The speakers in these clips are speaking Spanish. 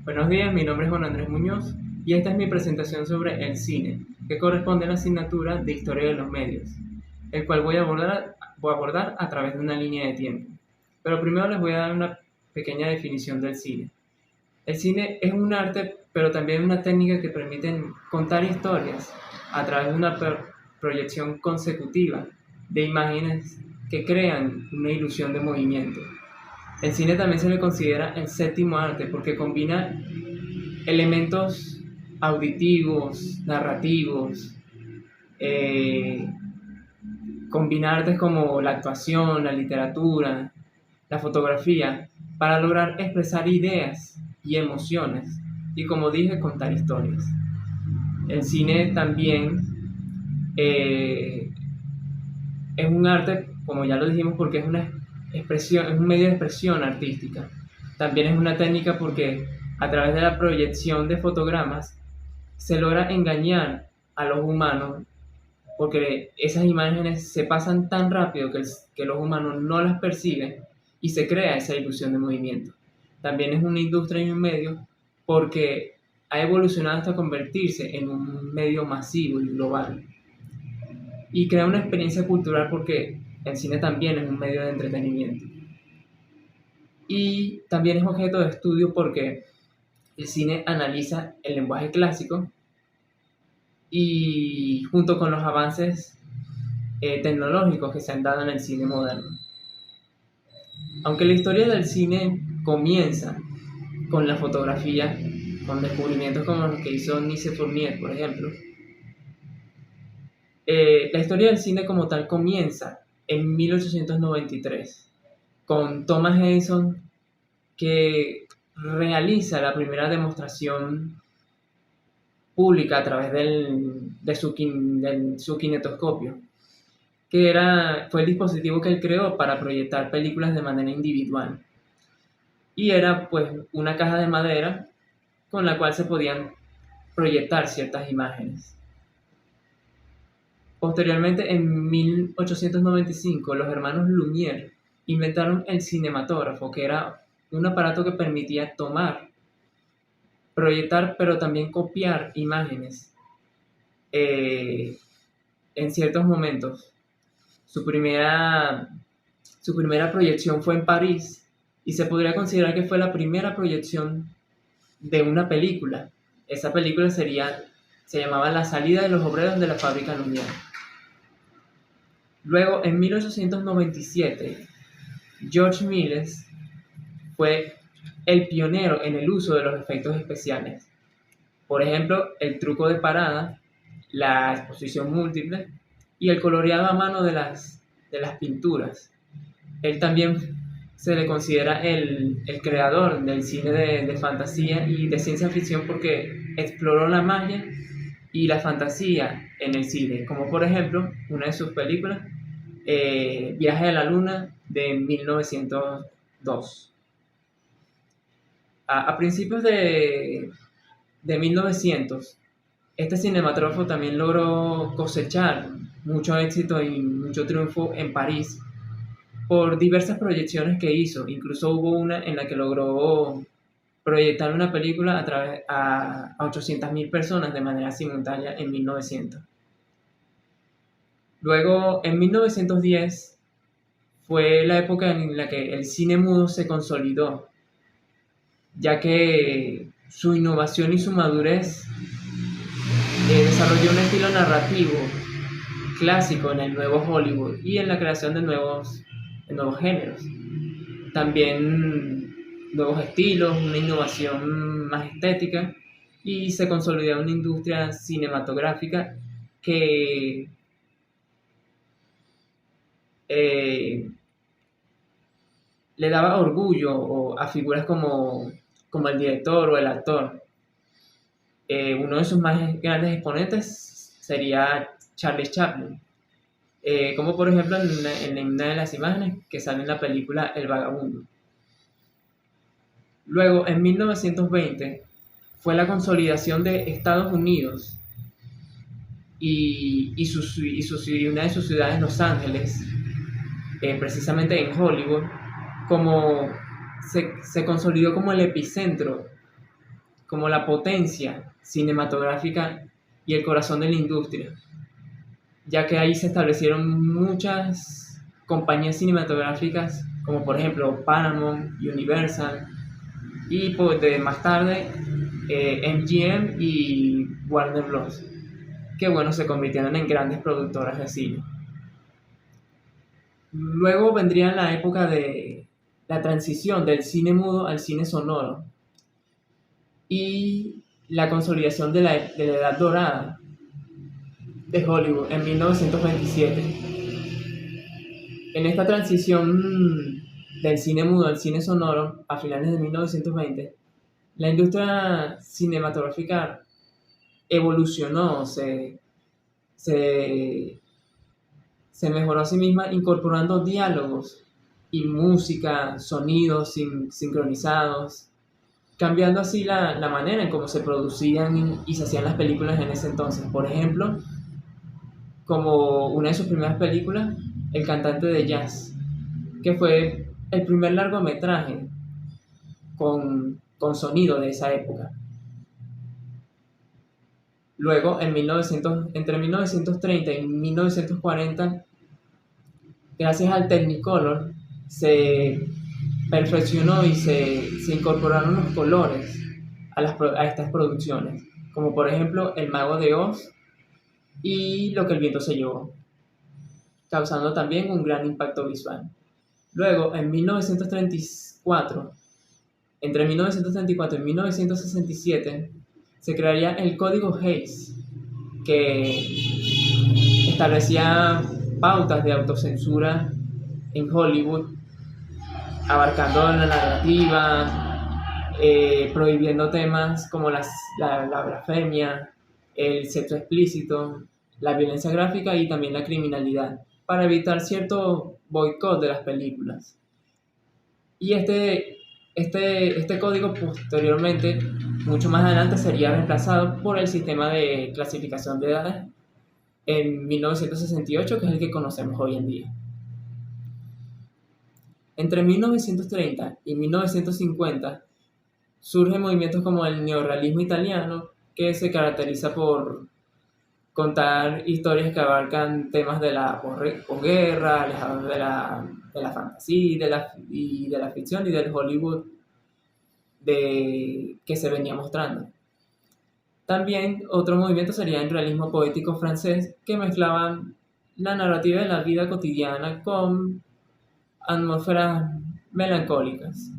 Buenos días, mi nombre es Juan Andrés Muñoz y esta es mi presentación sobre el cine, que corresponde a la asignatura de Historia de los Medios, el cual voy a abordar a través de una línea de tiempo. Pero primero les voy a dar una pequeña definición del cine. El cine es un arte, pero también una técnica que permite contar historias a través de una proyección consecutiva de imágenes que crean una ilusión de movimiento. El cine también se le considera el séptimo arte porque combina elementos auditivos, narrativos, eh, combina artes como la actuación, la literatura, la fotografía, para lograr expresar ideas y emociones y, como dije, contar historias. El cine también eh, es un arte, como ya lo dijimos, porque es una expresión, es un medio de expresión artística. También es una técnica porque a través de la proyección de fotogramas se logra engañar a los humanos porque esas imágenes se pasan tan rápido que los humanos no las perciben y se crea esa ilusión de movimiento. También es una industria y un medio porque ha evolucionado hasta convertirse en un medio masivo y global y crea una experiencia cultural porque el cine también es un medio de entretenimiento. Y también es objeto de estudio porque el cine analiza el lenguaje clásico y junto con los avances tecnológicos que se han dado en el cine moderno. Aunque la historia del cine comienza con la fotografía, con descubrimientos como los que hizo Nice Fournier, por ejemplo, la historia del cine como tal comienza en 1893 con Thomas Edison, que realiza la primera demostración pública a través de su kinetoscopio, que fue el dispositivo que él creó para proyectar películas de manera individual. Y era pues una caja de madera con la cual se podían proyectar ciertas imágenes. Posteriormente, en 1895, los hermanos Lumière inventaron el cinematógrafo, que era un aparato que permitía tomar, proyectar, pero también copiar imágenes en ciertos momentos. Su primera proyección fue en París y se podría considerar que fue la primera proyección de una película. Esa película se llamaba La salida de los obreros de la fábrica Lumière. Luego, en 1897, George Méliès fue el pionero en el uso de los efectos especiales. Por ejemplo, el truco de parada, la exposición múltiple y el coloreado a mano de las pinturas. Él también se le considera el creador del cine de fantasía y de ciencia ficción porque exploró la magia y la fantasía en el cine, como por ejemplo una de sus películas, Viaje a la Luna, de 1902. A principios de 1900, este cinematógrafo también logró cosechar mucho éxito y mucho triunfo en París por diversas proyecciones que hizo. Incluso hubo una en la que logró proyectar una película a 800.000 personas de manera simultánea en 1900. Luego, en 1910, fue la época en la que el cine mudo se consolidó, ya que su innovación y su madurez desarrolló un estilo narrativo clásico en el nuevo Hollywood y en la creación de nuevos géneros. También nuevos estilos, una innovación más estética y se consolidó una industria cinematográfica que le daba orgullo a figuras como el director o el actor. Uno de sus más grandes exponentes sería Charlie Chaplin, como por ejemplo en una de las imágenes que sale en la película El Vagabundo. Luego, en 1920, fue la consolidación de Estados Unidos y una de sus ciudades, Los Ángeles, precisamente en Hollywood, como se consolidó como el epicentro como la potencia cinematográfica y el corazón de la industria, ya que ahí se establecieron muchas compañías cinematográficas, como por ejemplo Paramount, Universal, y pues más tarde MGM y Warner Bros., que bueno, se convirtieron en grandes productoras de cine. Luego vendría la época de la transición del cine mudo al cine sonoro y la consolidación de la edad dorada de Hollywood en 1927. En esta transición del cine mudo al cine sonoro a finales de 1920, la industria cinematográfica evolucionó, se, se mejoró a sí misma incorporando diálogos y música, sonidos sincronizados, cambiando así la manera en cómo se producían y se hacían las películas en ese entonces. Por ejemplo, como una de sus primeras películas, El cantante de jazz, que fue el primer largometraje con sonido de esa época. Luego, entre 1930 y 1940, gracias al Technicolor, se perfeccionó y se incorporaron los colores a estas producciones, como por ejemplo El Mago de Oz y Lo que el viento se llevó, causando también un gran impacto visual. Luego, en 1934, entre 1934 y 1967, se crearía el Código Hays, que establecía pautas de autocensura en Hollywood, abarcando la narrativa, prohibiendo temas como la blasfemia, el sexo explícito, la violencia gráfica y también la criminalidad, para evitar cierto boicot de las películas. Y este código posteriormente, mucho más adelante, sería reemplazado por el sistema de clasificación de edades en 1968, que es el que conocemos hoy en día. Entre 1930 y 1950 surgen movimientos como el neorrealismo italiano, que se caracteriza por contar historias que abarcan temas de la posguerra, alejados de la fantasía y de la ficción y del Hollywood que se venía mostrando. También otro movimiento sería el realismo poético francés, que mezclaban la narrativa de la vida cotidiana con atmósferas melancólicas.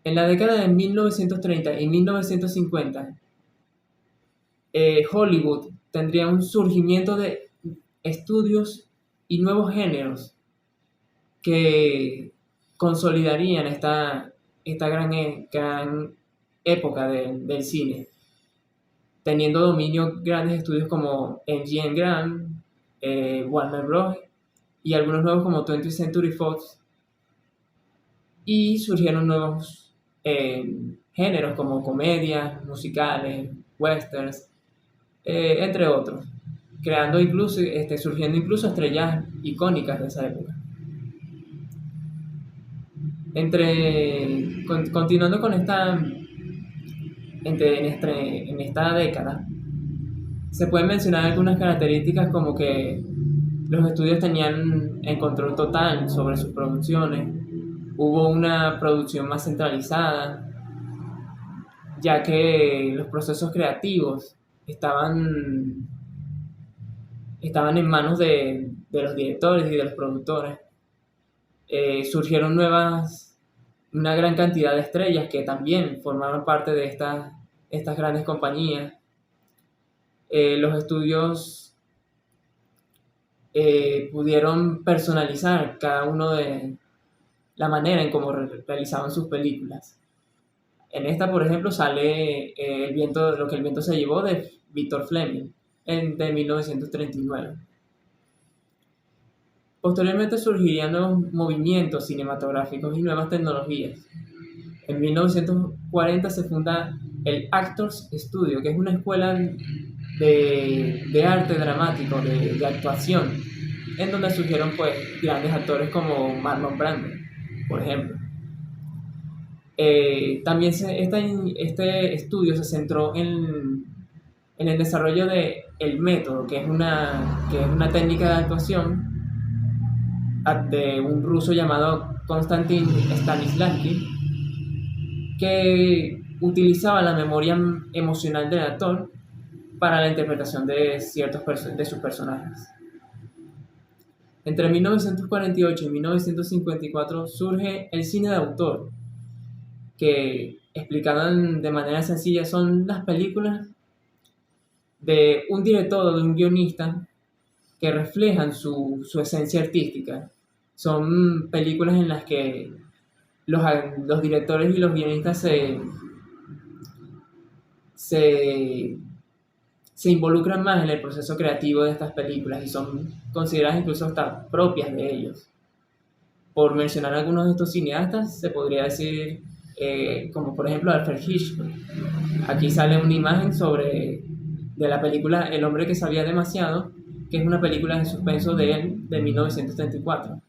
En la década de 1930 y 1950, Hollywood tendría un surgimiento de estudios y nuevos géneros que consolidarían esta gran época del cine, teniendo dominio grandes estudios como MGM Grand, Warner Bros. Y algunos nuevos como 20th Century Fox, y surgieron nuevos géneros como comedias, musicales, westerns, entre otros, surgiendo incluso estrellas icónicas de esa época. Continuando con en esta década, se pueden mencionar algunas características como que los estudios tenían el control total sobre sus producciones, hubo una producción más centralizada, ya que los procesos creativos estaban en manos de los directores y de los productores. Surgieron una gran cantidad de estrellas que también formaron parte de estas grandes compañías. Los estudios pudieron personalizar cada uno de la manera en cómo realizaban sus películas. En esta, por ejemplo, sale Lo que el viento se llevó, de Victor Fleming, de 1939. Posteriormente surgirían nuevos movimientos cinematográficos y nuevas tecnologías. En 1940 se funda el Actors Studio, que es una escuela de arte dramático, de actuación, en donde surgieron pues grandes actores como Marlon Brando, por ejemplo. También este estudio se centró en el desarrollo de el método, que es una técnica de actuación de un ruso llamado Konstantin Stanislavski, que utilizaba la memoria emocional del actor para la interpretación de de sus personajes. Entre 1948 y 1954 surge el cine de autor, que, explicado de manera sencilla, son las películas de un director o de un guionista que reflejan su esencia artística. Son películas en las que los directores y los guionistas se, se involucran más en el proceso creativo de estas películas y son consideradas incluso hasta propias de ellos. Por mencionar algunos de estos cineastas, se podría decir, como por ejemplo Alfred Hitchcock. Aquí sale una imagen de la película El hombre que sabía demasiado, que es una película de suspenso de él, de 1934.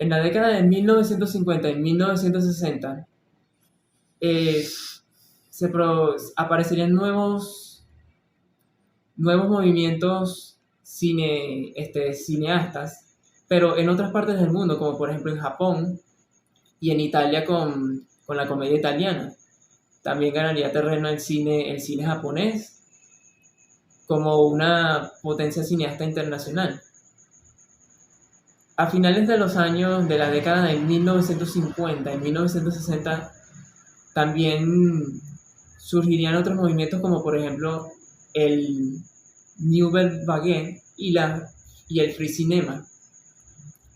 En la década de 1950 y 1960 aparecerían nuevos movimientos cineastas, pero en otras partes del mundo, como por ejemplo en Japón y en Italia con la comedia italiana. También ganaría terreno el cine japonés como una potencia cineasta internacional. A finales de los años de la década de 1950 y 1960 también surgirían otros movimientos como por ejemplo el Nouvelle Vague y el Free Cinema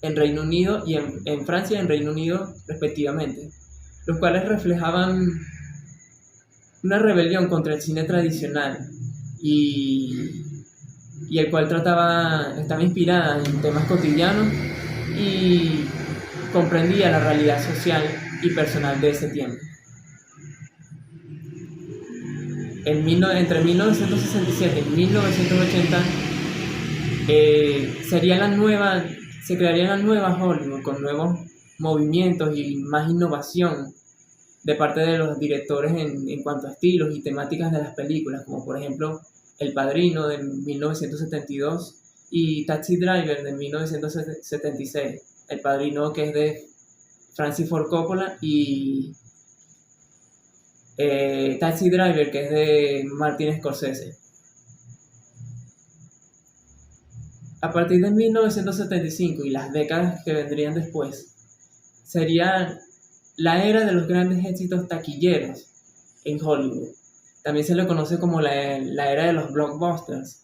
en Reino Unido y en Francia y en Reino Unido respectivamente, los cuales reflejaban una rebelión contra el cine tradicional y el cual estaba inspirada en temas cotidianos y comprendía la realidad social y personal de ese tiempo. Entre 1967 y 1980 se crearía la nueva Hollywood con nuevos movimientos y más innovación de parte de los directores en cuanto a estilos y temáticas de las películas, como por ejemplo El Padrino de 1972 y Taxi Driver de 1976. El Padrino, que es de Francis Ford Coppola, y Taxi Driver, que es de Martin Scorsese. A partir de 1975 y las décadas que vendrían después, sería la era de los grandes éxitos taquilleros en Hollywood. También se le conoce como la era de los blockbusters,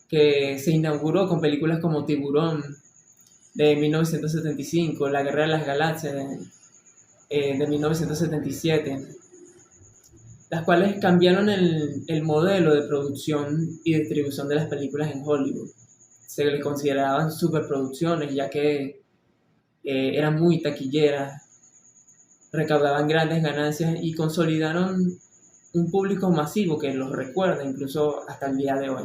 que se inauguró con películas como Tiburón de 1975, La Guerra de las Galaxias de 1977, las cuales cambiaron el modelo de producción y distribución de las películas en Hollywood. Se le consideraban superproducciones, ya que eran muy taquilleras, recaudaban grandes ganancias y consolidaron un público masivo que los recuerda incluso hasta el día de hoy.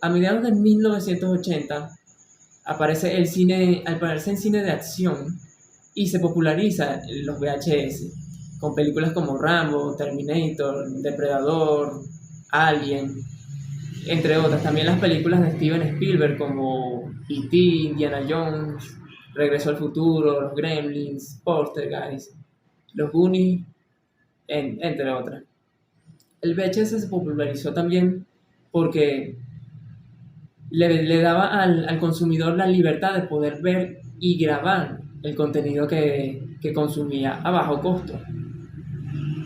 A mediados de 1980 aparece el cine de acción y se populariza los VHS con películas como Rambo, Terminator, Depredador, Alien, entre otras. También las películas de Steven Spielberg como E.T., Indiana Jones, Regreso al Futuro, Los Gremlins, Poltergeist, Los Goonies, entre otras. El VHS se popularizó también porque le daba al consumidor la libertad de poder ver y grabar el contenido que consumía a bajo costo.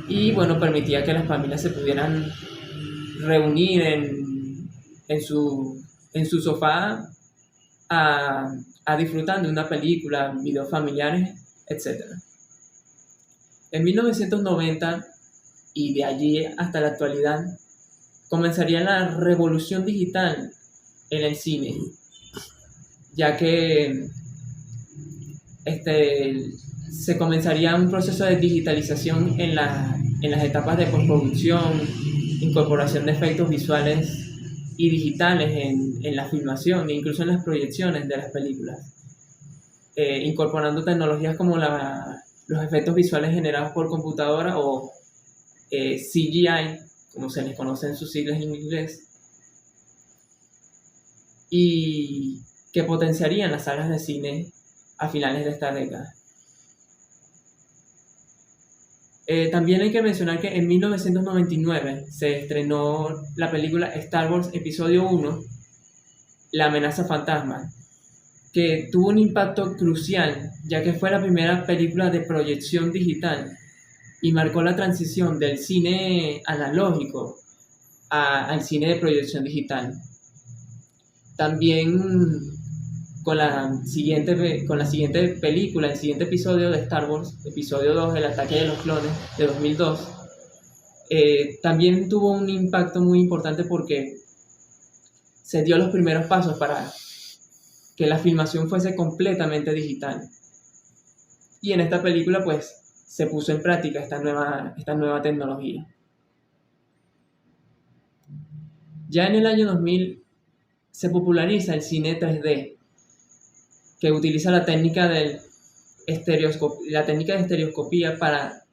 Y bueno, permitía que las familias se pudieran reunir en su sofá a disfrutar de una película, videos familiares, etc. En 1990 y de allí hasta la actualidad comenzaría la revolución digital en el cine, ya que se comenzaría un proceso de digitalización en las etapas de postproducción, incorporación de efectos visuales y digitales en la filmación e incluso en las proyecciones de las películas, incorporando tecnologías como los efectos visuales generados por computadora o CGI, como se les conoce en sus siglas en inglés, y que potenciarían las salas de cine a finales de esta década. También hay que mencionar que en 1999 se estrenó la película Star Wars Episodio 1, La amenaza fantasma, que tuvo un impacto crucial, ya que fue la primera película de proyección digital y marcó la transición del cine analógico al cine de proyección digital. También con la siguiente película, el siguiente episodio de Star Wars, episodio 2, El ataque de los clones, de 2002, también tuvo un impacto muy importante porque se dio los primeros pasos para que la filmación fuese completamente digital. Y en esta película pues se puso en práctica esta nueva tecnología. Ya en el año 2000 se populariza el cine 3D, que utiliza la técnica de estereoscopía para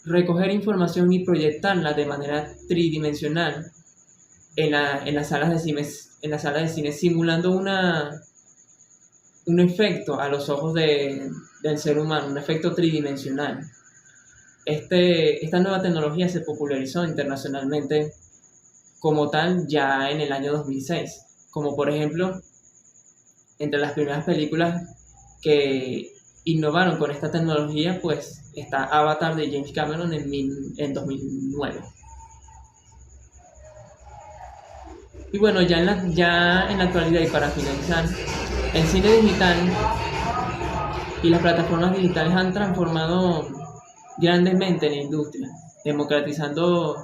recoger información y proyectarla de manera tridimensional en las salas de cine, simulando un efecto a los ojos del ser humano, un efecto tridimensional. Esta nueva tecnología se popularizó internacionalmente como tal ya en el año 2006, como por ejemplo, entre las primeras películas que innovaron con esta tecnología, pues está Avatar de James Cameron en 2009. Y bueno, ya en la actualidad, y para finalizar, el cine digital y las plataformas digitales han transformado grandemente la industria, democratizando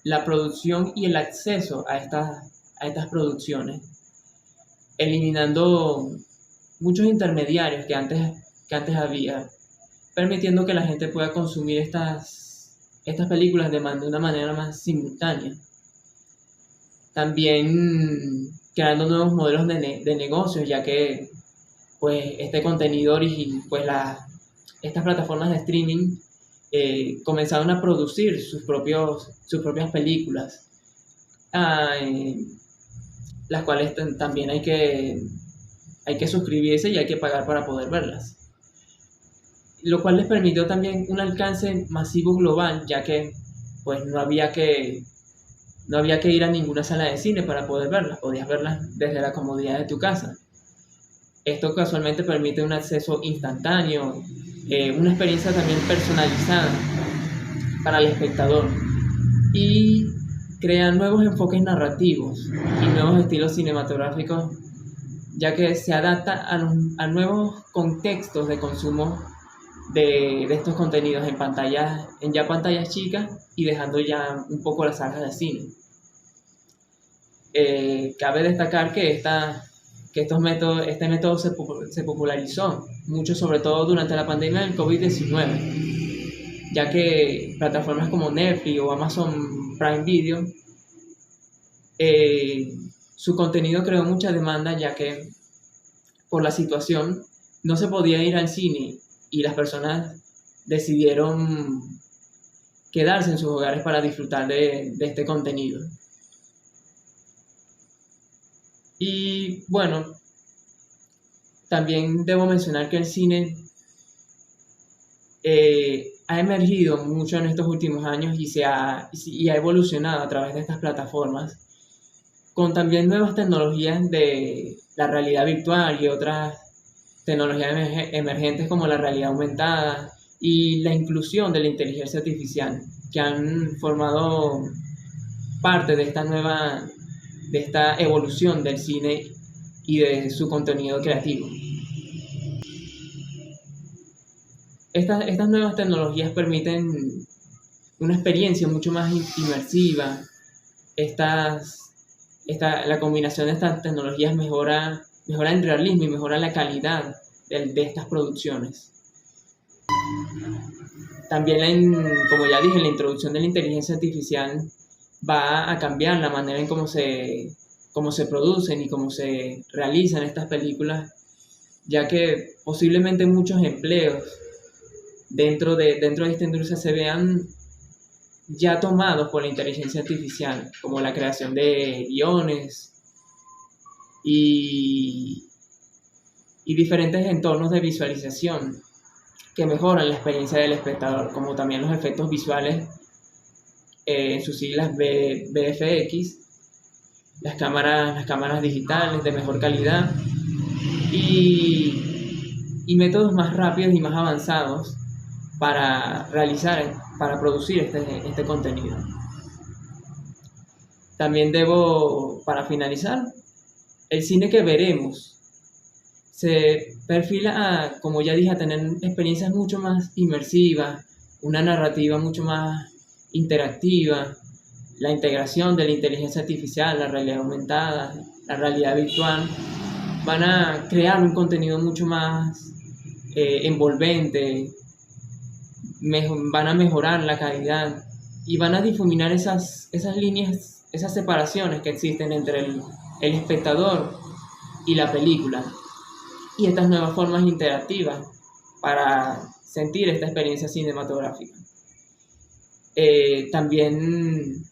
la producción y el acceso a estas producciones, eliminando muchos intermediarios que antes había, permitiendo que la gente pueda consumir estas películas de una manera más simultánea. También creando nuevos modelos de negocios, ya que pues este contenido pues estas plataformas de streaming comenzaron a producir sus propias películas, las cuales también hay que suscribirse y hay que pagar para poder verlas, lo cual les permitió también un alcance masivo global, ya que pues no había que ir a ninguna sala de cine para poder verlas, podías verlas desde la comodidad de tu casa. Esto casualmente permite un acceso instantáneo, una experiencia también personalizada para el espectador, y crea nuevos enfoques narrativos y nuevos estilos cinematográficos, ya que se adapta a nuevos contextos de consumo de estos contenidos en pantallas chicas, y dejando ya un poco las salas de cine. Cabe destacar que este método se popularizó mucho, sobre todo durante la pandemia del COVID-19, ya que plataformas como Netflix o Amazon Prime Video, su contenido creó mucha demanda, ya que por la situación no se podía ir al cine y las personas decidieron quedarse en sus hogares para disfrutar de este contenido. Y bueno, también debo mencionar que el cine ha emergido mucho en estos últimos años y ha evolucionado a través de estas plataformas, con también nuevas tecnologías de la realidad virtual y otras tecnologías emergentes como la realidad aumentada y la inclusión de la inteligencia artificial, que han formado parte de esta evolución del cine y de su contenido creativo. Estas nuevas tecnologías permiten una experiencia mucho más inmersiva. La combinación de estas tecnologías mejora el realismo y mejora la calidad de estas producciones. También, como ya dije, la introducción de la inteligencia artificial va a cambiar la manera en cómo se producen y cómo se realizan estas películas, ya que posiblemente muchos empleos dentro de esta industria se vean ya tomados por la inteligencia artificial, como la creación de guiones y, y diferentes entornos de visualización que mejoran la experiencia del espectador, como también los efectos visuales, en sus siglas VFX, las cámaras digitales de mejor calidad y métodos más rápidos y más avanzados para producir este contenido. También para finalizar, el cine que veremos se perfila como ya dije, a tener experiencias mucho más inmersivas, una narrativa mucho más interactiva, la integración de la inteligencia artificial, la realidad aumentada, la realidad virtual, van a crear un contenido mucho más envolvente, van a mejorar la calidad y van a difuminar esas líneas, esas separaciones que existen entre el espectador y la película, y estas nuevas formas interactivas para sentir esta experiencia cinematográfica. También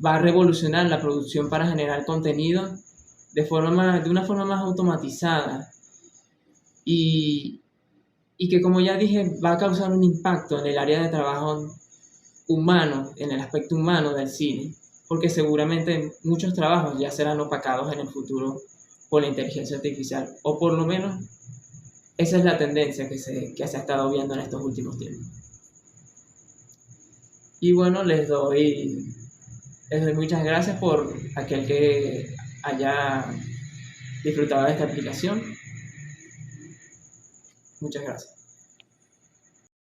va a revolucionar la producción para generar contenido de una forma más automatizada y que, como ya dije, va a causar un impacto en el área de trabajo humano, en el aspecto humano del cine, porque seguramente muchos trabajos ya serán opacados en el futuro por la inteligencia artificial, o por lo menos esa es la tendencia que se ha estado viendo en estos últimos tiempos. Y bueno, les doy muchas gracias por aquel que haya disfrutado de esta aplicación. Muchas gracias.